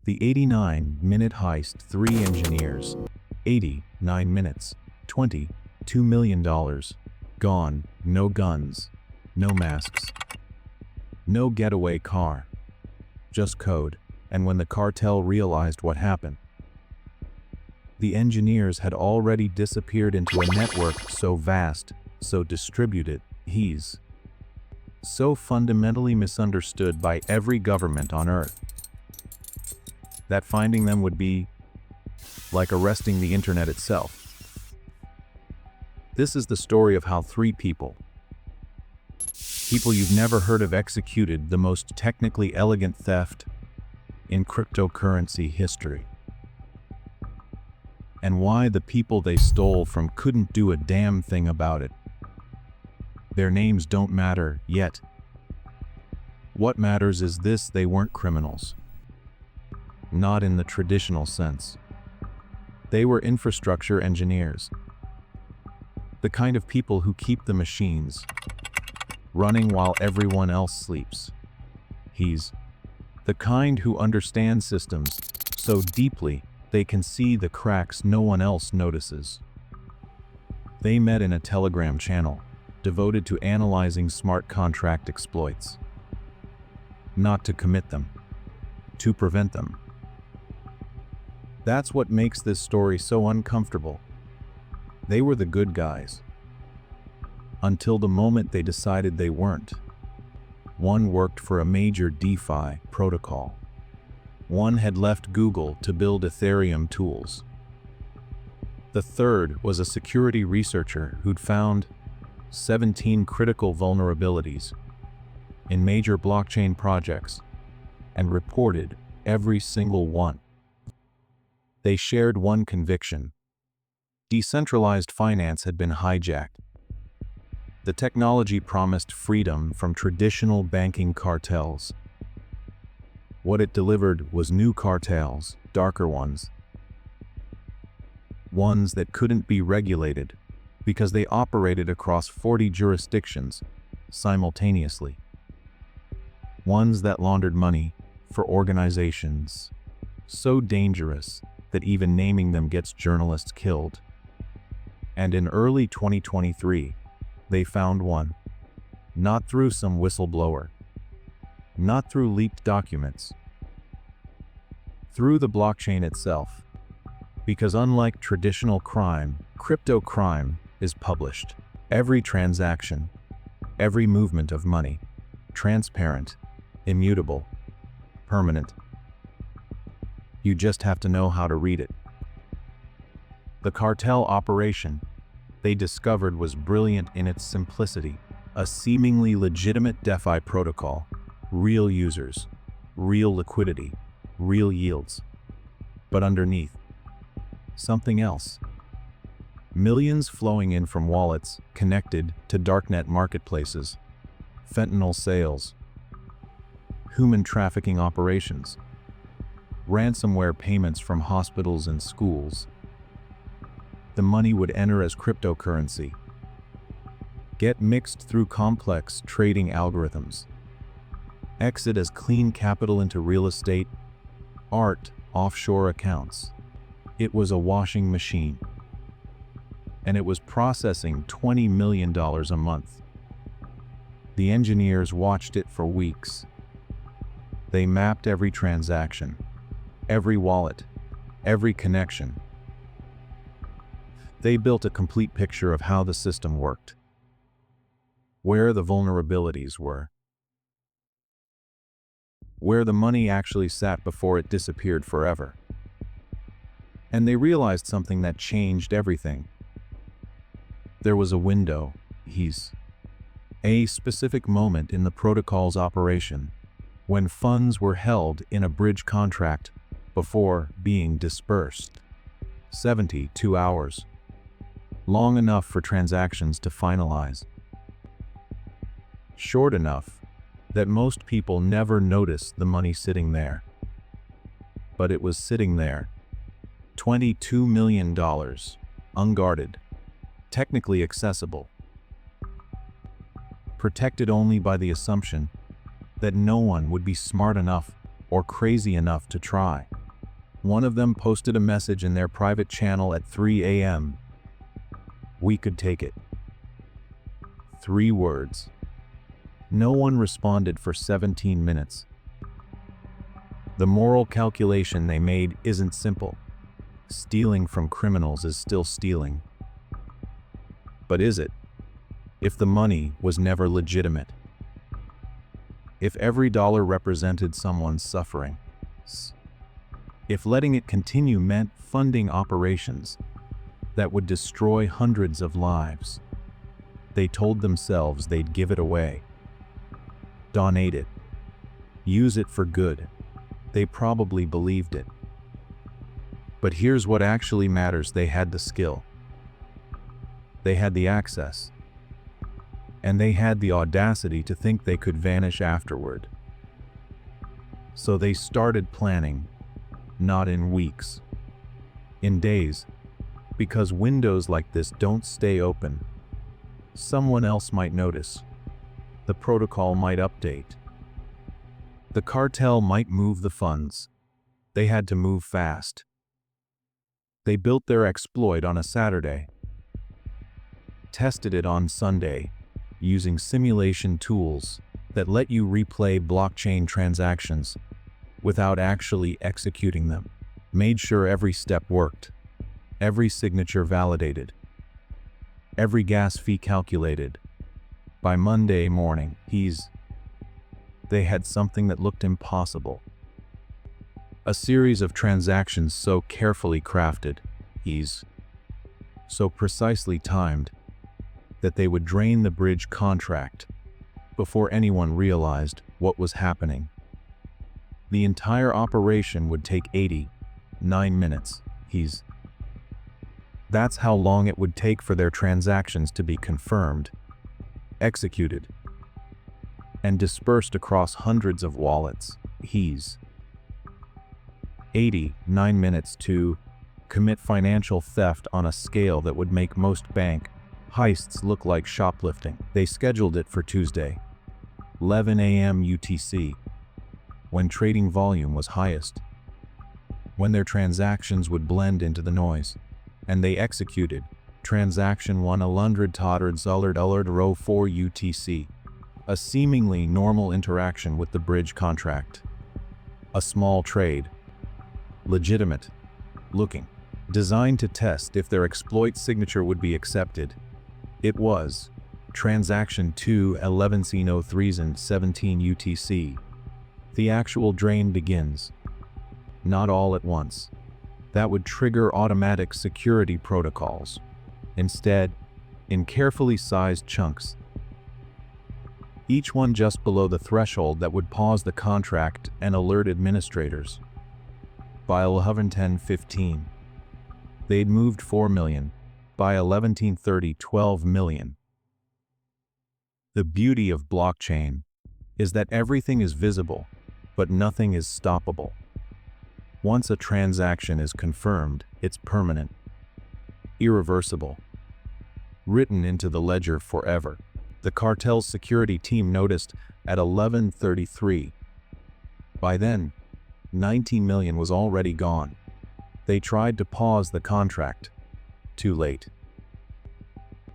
The 89-minute heist, 3 engineers, 89 minutes, $22 million. Gone, no guns, no masks, no getaway car, just code. And when the cartel realized what happened, the engineers had already disappeared into a network so vast, so distributed, so fundamentally misunderstood by every government on Earth, that finding them would be like arresting the internet itself. This is the story of how 3 people you've never heard of, executed the most technically elegant theft in cryptocurrency history. And why the people they stole from couldn't do a damn thing about it. Their names don't matter yet. What matters is this: they weren't criminals. Not in the traditional sense. They were infrastructure engineers. The kind of people who keep the machines running while everyone else sleeps. The kind who understand systems so deeply they can see the cracks no one else notices. They met in a Telegram channel devoted to analyzing smart contract exploits. Not to commit them, to prevent them. That's what makes this story so uncomfortable. They were the good guys. Until the moment they decided they weren't. One worked for a major DeFi protocol. One had left Google to build Ethereum tools. The third was a security researcher who'd found 17 critical vulnerabilities in major blockchain projects and reported every single one. They shared one conviction: decentralized finance had been hijacked. The technology promised freedom from traditional banking cartels. What it delivered was new cartels, darker ones. Ones that couldn't be regulated because they operated across 40 jurisdictions simultaneously. Ones that laundered money for organizations so dangerous that even naming them gets journalists killed. And in early 2023, they found one. Not through some whistleblower. Not through leaked documents. Through the blockchain itself. Because unlike traditional crime, crypto crime is published. Every transaction, every movement of money, transparent, immutable, permanent. You just have to know how to read it. The cartel operation they discovered was brilliant in its simplicity. A seemingly legitimate DeFi protocol, real users, real liquidity, real yields. But underneath, something else. Millions flowing in from wallets connected to darknet marketplaces, fentanyl sales, human trafficking operations, ransomware payments from hospitals and schools. The money would enter as cryptocurrency, get mixed through complex trading algorithms, exit as clean capital into real estate, art, offshore accounts. It was a washing machine. And it was processing $20 million a month. The engineers watched it for weeks. They mapped every transaction, every wallet, every connection. They built a complete picture of how the system worked, where the vulnerabilities were, where the money actually sat before it disappeared forever. And they realized something that changed everything. There was a window, a specific moment in the protocol's operation, when funds were held in a bridge contract before being dispersed. 72 hours. Long enough for transactions to finalize. Short enough that most people never noticed the money sitting there. But it was sitting there. $22 million, unguarded, technically accessible, protected only by the assumption that no one would be smart enough or crazy enough to try. One of them posted a message in their private channel at 3 a.m. "We could take it." 3 words. No one responded for 17 minutes. The moral calculation they made isn't simple. Stealing from criminals is still stealing. But is it? If the money was never legitimate? If every dollar represented someone's suffering? If letting it continue meant funding operations that would destroy hundreds of lives? They told themselves they'd give it away. Donate it. Use it for good. They probably believed it. But here's what actually matters: they had the skill. They had the access. And they had the audacity to think they could vanish afterward. So they started planning, not in weeks, in days, because windows like this don't stay open. Someone else might notice. The protocol might update. The cartel might move the funds. They had to move fast. They built their exploit on a Saturday, tested it on Sunday, using simulation tools that let you replay blockchain transactions without actually executing them, made sure every step worked, every signature validated, every gas fee calculated. By Monday morning, they had something that looked impossible. A series of transactions so carefully crafted, so precisely timed, that they would drain the bridge contract before anyone realized what was happening. The entire operation would take 89 minutes. That's how long it would take for their transactions to be confirmed, executed, and dispersed across hundreds of wallets. 89 minutes to commit financial theft on a scale that would make most bank heists look like shoplifting. They scheduled it for Tuesday, 11 a.m. UTC, when trading volume was highest, when their transactions would blend into the noise, and they executed transaction 100 UTC, a seemingly normal interaction with the bridge contract. A small trade, legitimate looking, designed to test if their exploit signature would be accepted. It was transaction 2/11/03/17 UTC. The actual drain begins. Not all at once. That would trigger automatic security protocols. Instead, in carefully sized chunks, each one just below the threshold that would pause the contract and alert administrators. By 11:10:15, they'd moved 4 million. By 11:30, 12 million. The beauty of blockchain is that everything is visible, but nothing is stoppable. Once a transaction is confirmed, it's permanent, irreversible, written into the ledger forever. The cartel's security team noticed at 11:33. By then, 19 million was already gone. They tried to pause the contract. Too late.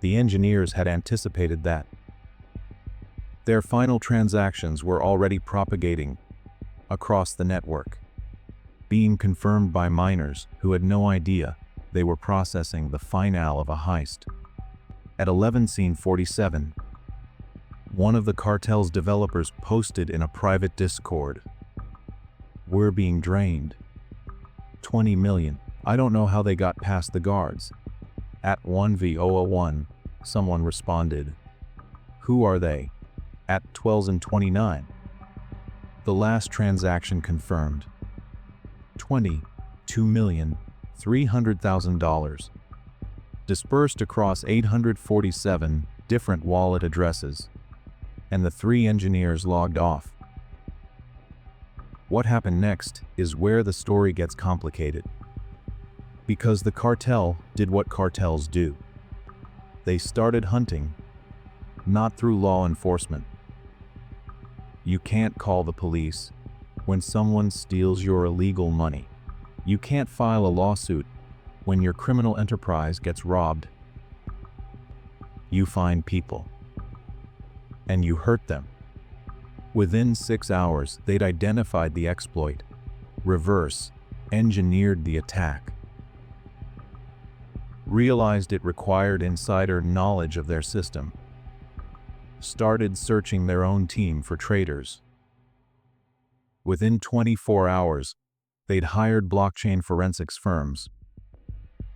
The engineers had anticipated that. Their final transactions were already propagating across the network, being confirmed by miners who had no idea they were processing the finale of a heist. At 11:47, one of the cartel's developers posted in a private Discord, "We're being drained. 20 million. I don't know how they got past the guards." At 1v001, someone responded, "Who are they?" At 12:29, the last transaction confirmed. $22,300,000 dispersed across 847 different wallet addresses, and the 3 engineers logged off. What happened next is where the story gets complicated. Because the cartel did what cartels do. They started hunting, not through law enforcement. You can't call the police when someone steals your illegal money. You can't file a lawsuit when your criminal enterprise gets robbed. You find people. And you hurt them. Within 6 hours, they'd identified the exploit, reverse engineered the attack, realized it required insider knowledge of their system, started searching their own team for traitors. Within 24 hours, they'd hired blockchain forensics firms,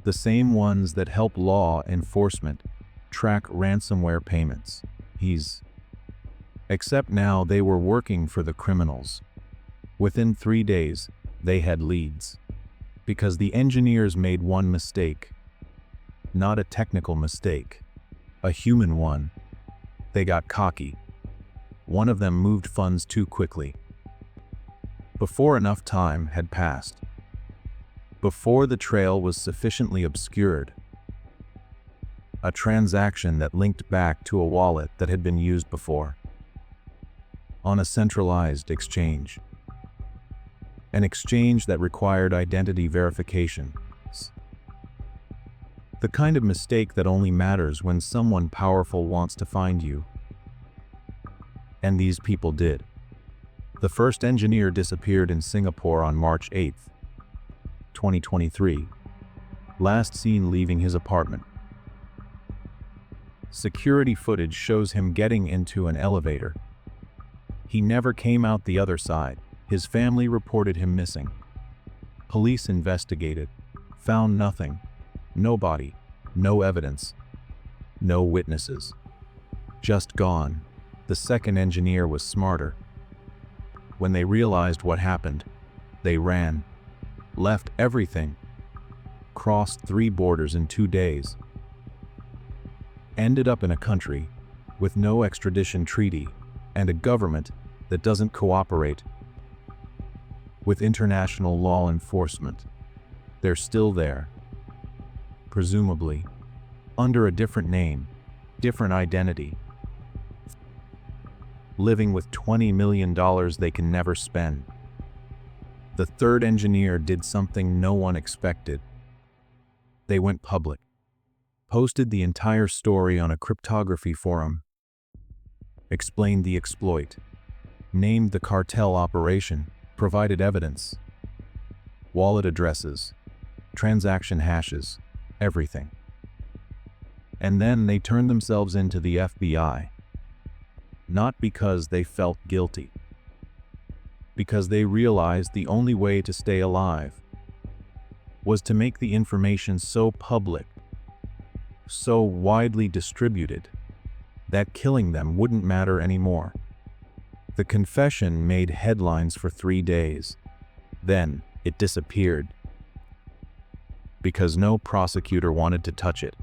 the same ones that help law enforcement track ransomware payments. Except now they were working for the criminals. Within 3 days, they had leads. Because the engineers made one mistake. Not a technical mistake, a human one. They got cocky. One of them moved funds too quickly. Before enough time had passed. Before the trail was sufficiently obscured. A transaction that linked back to a wallet that had been used before. On a centralized exchange. An exchange that required identity verification. The kind of mistake that only matters when someone powerful wants to find you. And these people did. The first engineer disappeared in Singapore on March 8, 2023. Last seen leaving his apartment. Security footage shows him getting into an elevator. He never came out the other side. His family reported him missing. Police investigated, found nothing. No body, no evidence, no witnesses. Just gone. The second engineer was smarter. When they realized what happened, they ran, left everything, crossed 3 borders in 2 days, ended up in a country with no extradition treaty and a government that doesn't cooperate with international law enforcement. They're still there. Presumably, under a different name, different identity. Living with $20 million they can never spend. The third engineer did something no one expected. They went public. Posted the entire story on a cryptography forum. Explained the exploit. Named the cartel operation. Provided evidence. Wallet addresses. Transaction hashes. Everything. And then they turned themselves into the FBI. Not because they felt guilty. Because they realized the only way to stay alive was to make the information so public, so widely distributed, that killing them wouldn't matter anymore. The confession made headlines for 3 days. Then it disappeared. Because no prosecutor wanted to touch it.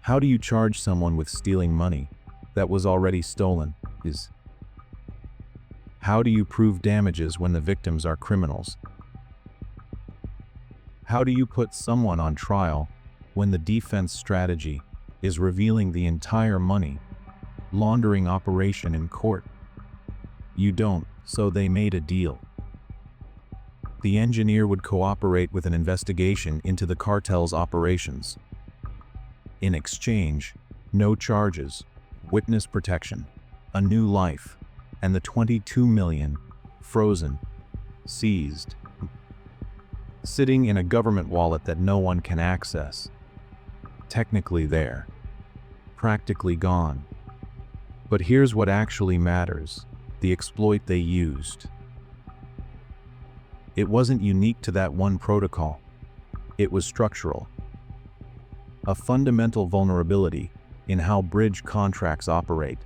How do you charge someone with stealing money that was already stolen? How do you prove damages when the victims are criminals? How do you put someone on trial when the defense strategy is revealing the entire money laundering operation in court? You don't, so they made a deal. The engineer would cooperate with an investigation into the cartel's operations. In exchange, no charges, witness protection, a new life, and the $22 million, frozen, seized, sitting in a government wallet that no one can access. Technically there, practically gone. But here's what actually matters, the exploit they used. It wasn't unique to that one protocol. It was structural. A fundamental vulnerability in how bridge contracts operate.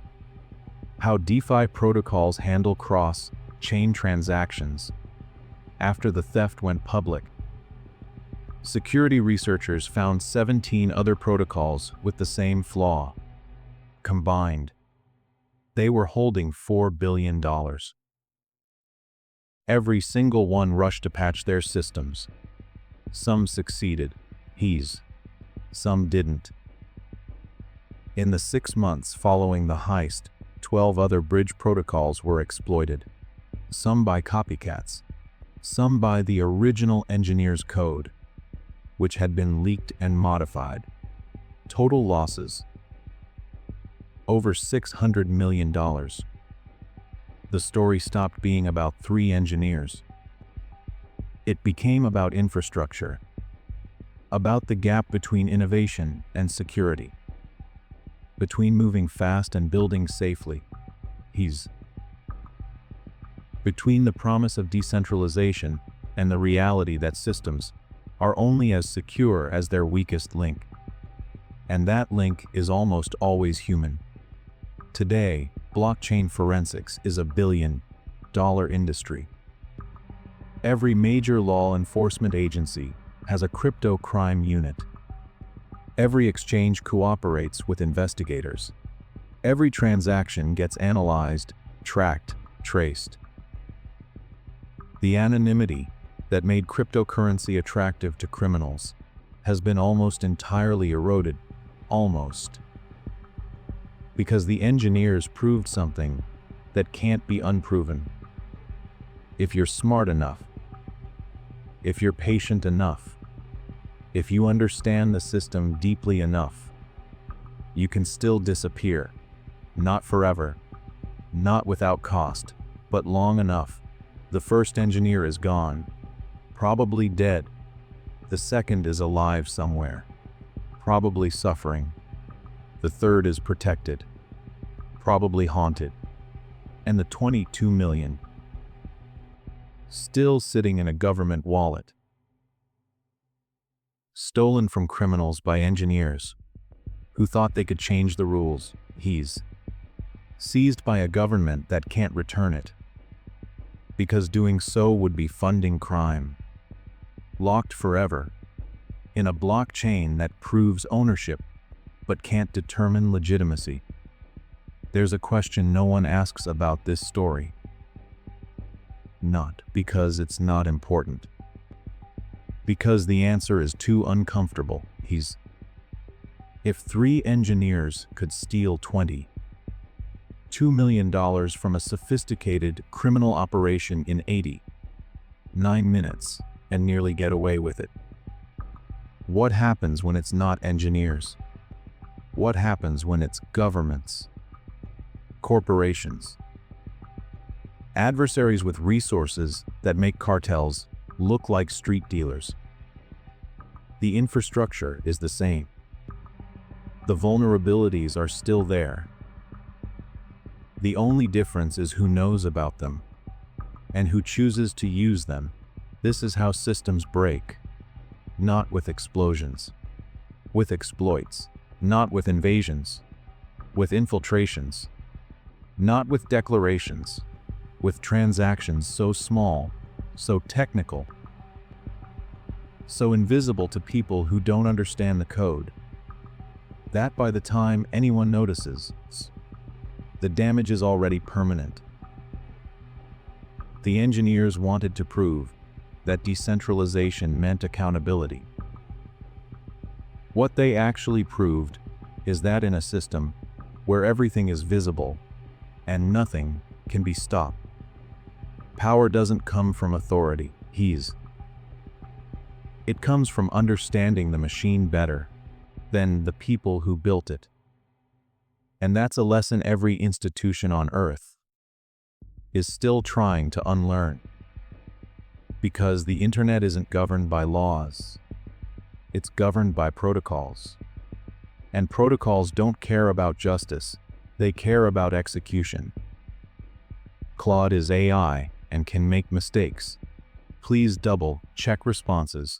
How DeFi protocols handle cross-chain transactions. After the theft went public, security researchers found 17 other protocols with the same flaw. Combined, they were holding $4 billion. Every single one rushed to patch their systems. Some succeeded, some didn't. In the 6 months following the heist, 12 other bridge protocols were exploited, some by copycats, some by the original engineer's code, which had been leaked and modified. Total losses: over $600 million. The story stopped being about 3 engineers. It became about infrastructure, about the gap between innovation and security, between moving fast and building safely. Between the promise of decentralization and the reality that systems are only as secure as their weakest link. And that link is almost always human. Today, blockchain forensics is a billion-dollar industry. Every major law enforcement agency has a crypto crime unit. Every exchange cooperates with investigators. Every transaction gets analyzed, tracked, traced. The anonymity that made cryptocurrency attractive to criminals has been almost entirely eroded. Almost. Because the engineers proved something that can't be unproven. If you're smart enough, if you're patient enough, if you understand the system deeply enough, you can still disappear. Not forever, not without cost, but long enough. The first engineer is gone, probably dead. The second is alive somewhere, probably suffering. The third is protected, probably haunted. And the 22 million, still sitting in a government wallet. Stolen from criminals by engineers who thought they could change the rules. Seized by a government that can't return it, because doing so would be funding crime. Locked forever in a blockchain that proves ownership but can't determine legitimacy. There's a question no one asks about this story. Not because it's not important. Because the answer is too uncomfortable. If 3 engineers could steal $22 million from a sophisticated criminal operation in 89 minutes and nearly get away with it, what happens when it's not engineers? What happens when it's governments, corporations, adversaries with resources that make cartels look like street dealers? The infrastructure is the same. The vulnerabilities are still there. The only difference is who knows about them and who chooses to use them. This is how systems break. Not with explosions, with exploits, not with invasions, with infiltrations, not with declarations, with transactions so small, so technical, so invisible to people who don't understand the code, that by the time anyone notices, the damage is already permanent. The engineers wanted to prove that decentralization meant accountability. What they actually proved is that in a system where everything is visible and nothing can be stopped, power doesn't come from authority. It comes from understanding the machine better than the people who built it. And that's a lesson every institution on Earth is still trying to unlearn. Because the internet isn't governed by laws, it's governed by protocols. And protocols don't care about justice, they care about execution. Claude is AI and can make mistakes. Please double check responses.